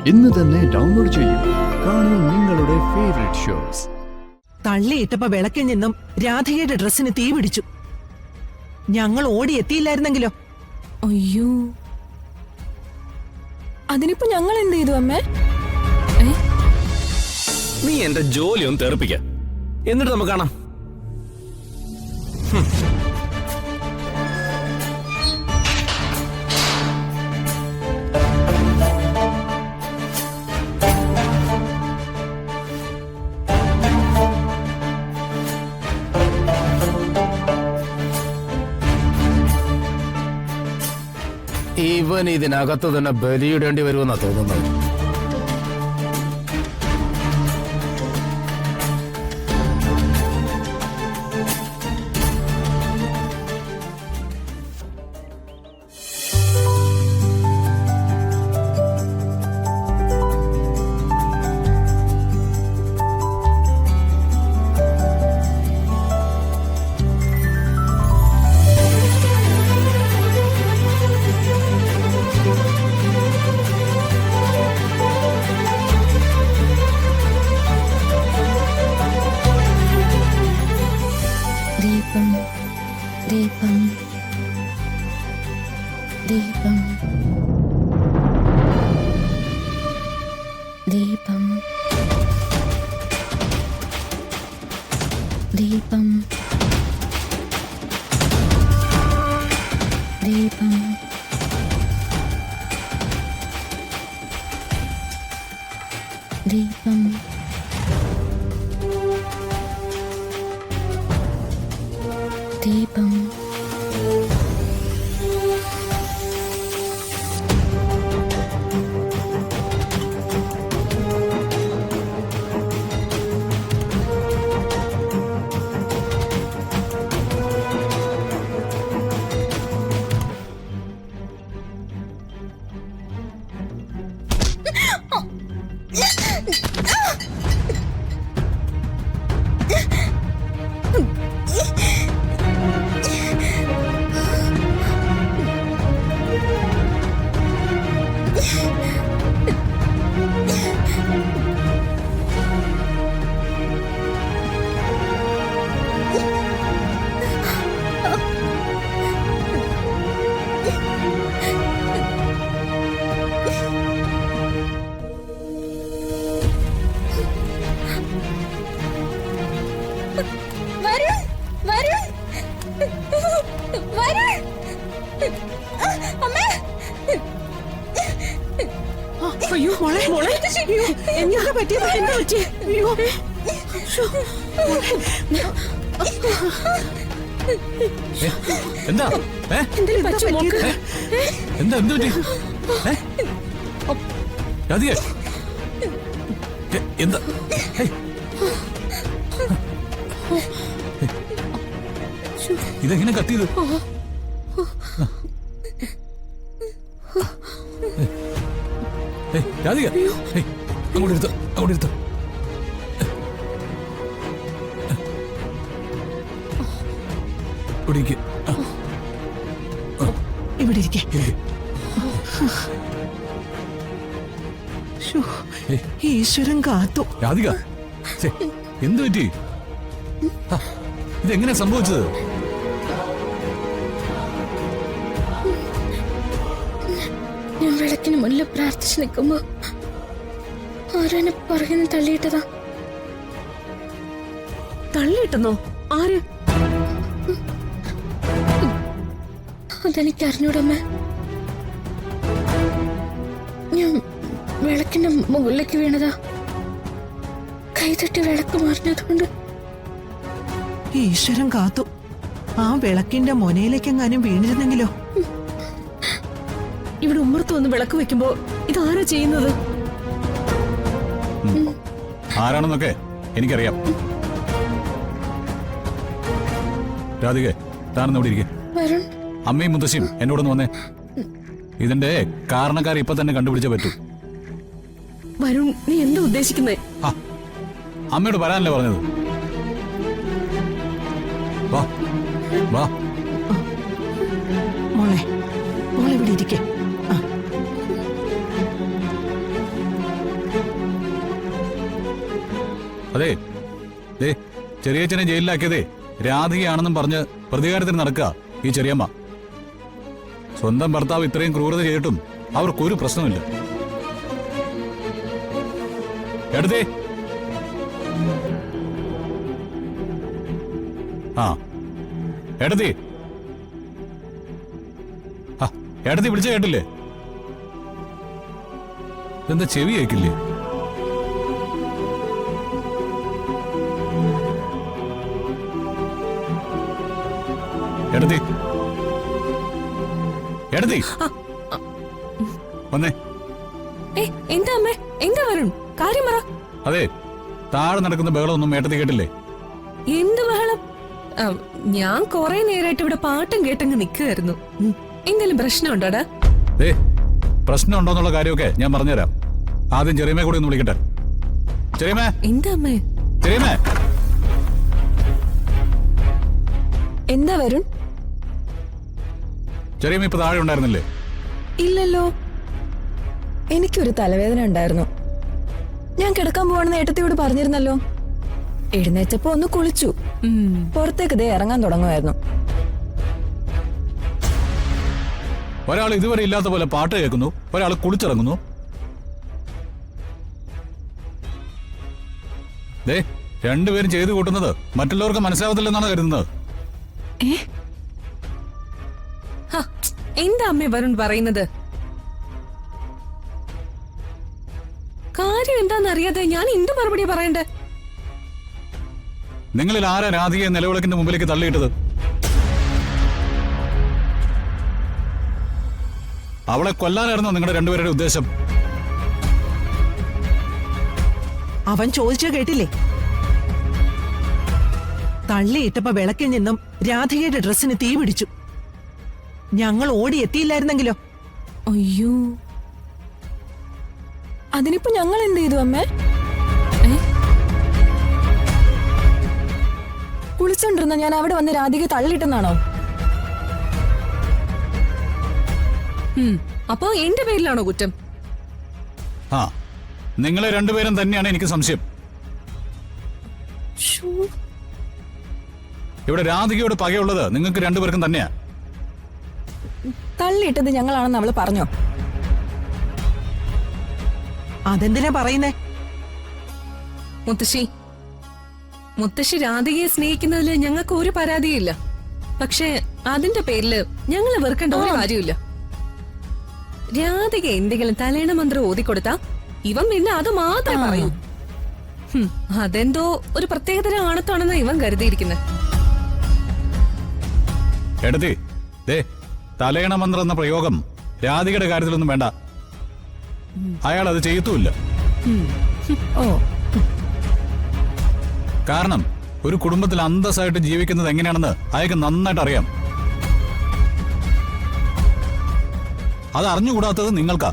ഇന്ന് തന്നെ ഡൗൺലോഡ് ചെയ്യൂ. കാണൂ നിങ്ങളുടെ ഫേവറേറ്റ് ഷോസ്. തള്ളിയിട്ടപ്പോ വിളക്കിൽ നിന്നും രാധികയുടെ ഡ്രസ്സിന് തീ പിടിച്ചു. ഞങ്ങൾ ഓടി എത്തിയില്ലായിരുന്നെങ്കിലോ? അയ്യോ, അതിനിപ്പോ ഞങ്ങൾ എന്ത് ചെയ്തു അമ്മേ? നീ എന്റെ ജോലി ഒന്ന് തെറിപ്പിക്ക, എന്നിട്ട് നമുക്ക് കാണാം. ഇവൻ ഇതിനകത്ത് തന്നെ ബലിയിടേണ്ടി വരുമെന്നാ തോന്നുന്നത്. ദീപം ദീപം ദീപം ദീപം ദീപം ദീപം ദീപം അയ്യോ മോളെ, മോളെ എന്താ പറ്റിയത്? എന്താ പറ്റി? അയ്യോ എന്താ എന്താ എന്ത് പറ്റി? രാധിക എന്താ? ഇതെങ്ങനെ കത്തിയത്? രാധിക അങ്ങോട്ട് എടുത്തോ, അങ്ങോട്ട് എടുത്തോ. ഇവിടെ ഇരിക്കെ. ഈശ്വരൻ കാത്തു. രാധിക എന്ത് പറ്റി? ഇതെങ്ങനെ സംഭവിച്ചത്? ഞാൻ വിളക്കിന് മുന്നിൽ പ്രാർത്ഥിച്ചു നിൽക്കുമ്പോ ആരെന്നെ പറയുന്നു തള്ളിയിട്ടതാ. തള്ളിയിട്ടെന്നോ? ആര്? അതെനിക്ക് അറിഞ്ഞൂടമ്മ. ഞാൻ വിളക്കിന്റെ മുകളിലേക്ക് വീണതാ. കൈതട്ടി വിളക്ക് മറിഞ്ഞതുകൊണ്ട്. ഈശ്വരൻ കാത്തു. ആ വിളക്കിന്റെ മൊനയിലേക്കെങ്ങാനും വീണിരുന്നെങ്കിലോ? ഇവിടെ ഉമ്മർത്ത് വന്ന് വിളക്ക് വെക്കുമ്പോ ഇതാരാ ചെയ്യുന്നത്? ആരാണെന്നൊക്കെ എനിക്കറിയാം. രാധിക താനെന്ന് ഇവിടെ ഇരിക്കെ. അമ്മയും മുത്തശ്ശിയും എന്നോടൊന്ന് വന്നേ. ഇതിന്റെ കാരണക്കാരെ ഇപ്പൊ തന്നെ കണ്ടുപിടിച്ചേ പറ്റൂ. വരുൺ, നീ എന്താ ഉദ്ദേശിക്കുന്നേ? അമ്മയോട് വരാനല്ലേ പറഞ്ഞത്? വാ വാ. മോളെ, മോളെ ഇവിടെ ഇരിക്കെ. അതെ ദേ ചെറിയച്ഛനെ ജയിലിലാക്കിയതേ രാധികയാണെന്നും പറഞ്ഞ് പ്രതികാരത്തിന് നടക്കുക ഈ ചെറിയമ്മ. സ്വന്തം ഭർത്താവ് ഇത്രയും ക്രൂരത ചെയ്തിട്ടും അവർക്കൊരു പ്രശ്നമില്ല. എടുത്തേ ആ എടുത്തി എടുത്തി വിളിച്ച കേട്ടില്ലേ? എന്താ ചെവി കേൾക്കില്ലേ? എടുത്തി എടുത്തി വന്നേ. എന്താ അമ്മേ, എന്താ വരുൺ, കാര്യം പറ. അതെ, താഴെ നടക്കുന്ന ബഹളമൊന്നും ഏട്ടത്തി കേട്ടില്ലേ? എന്ത് ബഹളം? ഞാൻ കൊറേ നേരമായിട്ട് ഇവിടെ പാട്ടും കേട്ടങ്ങ് നിൽക്കുകയായിരുന്നു. എന്തെങ്കിലും പ്രശ്നമുണ്ടോടാ? പ്രശ്നമുണ്ടോന്നുള്ള കാര്യമൊക്കെ ഞാൻ പറഞ്ഞുതരാം. ആദ്യം ചെറിയമ്മയെ കൂടി ഒന്ന് വിളിക്കട്ടെ. ചെറിയമ്മേ. എന്താ അമ്മേ? ചെറിയമ്മേ. എന്താ വരുൺ? ചെറിയമ്മ ഇപ്പൊ താഴെ ഉണ്ടായിരുന്നില്ലേ? ഇല്ലല്ലോ, എനിക്കൊരു തലവേദന ഉണ്ടായിരുന്നു. ഞാൻ കിടക്കാൻ പോവാണെന്ന് ഏട്ടത്തിയോട് പറഞ്ഞിരുന്നല്ലോ. എഴുന്നേറ്റപ്പോ ഒന്ന് കുളിച്ചു, പുറത്തേക്ക് ദേ ഇറങ്ങാൻ തുടങ്ങുമായിരുന്നു. ഒരാൾ ഇതുവരെ ഇല്ലാത്ത പോലെ പാട്ട് കേൾക്കുന്നു, ഒരാൾ കുളിച്ചിറങ്ങുന്നു. ദേ രണ്ടുപേരും ചെയ്തു കൂട്ടുന്നത് മറ്റുള്ളവർക്ക് മനസ്സിലാവത്തില്ലെന്നാണ് കരുതുന്നത്. എന്താ അമ്മേ വരുൺ പറയുന്നത്? കാര്യം എന്താന്നറിയാതെ ഞാൻ എന്ത് മറുപടി പറയണ്ടേ? നിങ്ങളിൽ ആരാ രാധികയെ നിലവിളക്കിന്റെ മുമ്പിലേക്ക് തള്ളിയിട്ടത്? അവളെ കൊല്ലാനായിരുന്നോ നിങ്ങളുടെ രണ്ടുപേരുടെ ഉദ്ദേശം? അവൻ ചോദിച്ച കേട്ടില്ലേ? തള്ളിയിട്ടപ്പോ വിളക്കിൽ നിന്നും രാധികയുടെ ഡ്രസ്സിന് തീ പിടിച്ചു. ഞങ്ങൾ ഓടിയെത്തിയില്ലായിരുന്നെങ്കിലോ? അയ്യോ, അതിനിപ്പോ ഞങ്ങൾ എന്ത് ചെയ്തു അമ്മേ? കുളിച്ചോണ്ടിരുന്ന ഞാൻ അവിടെ വന്ന് രാധിക തള്ളിയിട്ടെന്നാണോ? അപ്പോ എന്റെ പേരിലാണോ കുറ്റം? ആ, നിങ്ങളെ രണ്ടുപേരും തന്നെയാണ് എനിക്ക് സംശയം. ഇവിടെ രാധികയോട് പകയുള്ളത് നിങ്ങൾക്ക് രണ്ടുപേർക്കും തന്നെയാ. തള്ളിയിട്ടത് ഞങ്ങളാണെന്ന് അവള് പറഞ്ഞോ? അതെന്തിനാ പറയുന്നേ? മുത്തശ്ശി രാധികയെ സ്നേഹിക്കുന്നതിൽ ഞങ്ങൾക്ക് ഒരു പരാതിയില്ല. പക്ഷേ അതിന്റെ പേരില് ഞങ്ങൾ വെറുക്കേണ്ട ഒരു കാര്യമില്ല. രാധിക എന്തെങ്കിലും തലേണ മന്ത്രം ഓതിക്കൊടുത്താ ഇവൻ പിന്നെ അത് മാത്രമേ പറയൂ. അതെന്തോ ഒരു പ്രത്യേകതരം ആണത്താണെന്ന് ഇവൻ കരുതിയിരിക്കുന്നത്. എടുത്തി ദേ തലയണ മന്ത്രം എന്ന പ്രയോഗം രാധികയുടെ കാര്യത്തിലൊന്നും വേണ്ട. അയാൾ അത് ചെയ്യത്തുമില്ല. കാരണം ഒരു കുടുംബത്തിൽ അന്തസ്സായിട്ട് ജീവിക്കുന്നത് എങ്ങനെയാണെന്ന് അയാൾക്ക് നന്നായിട്ട് അറിയാം. അത് അറിഞ്ഞുകൂടാത്തത് നിങ്ങൾക്കാ.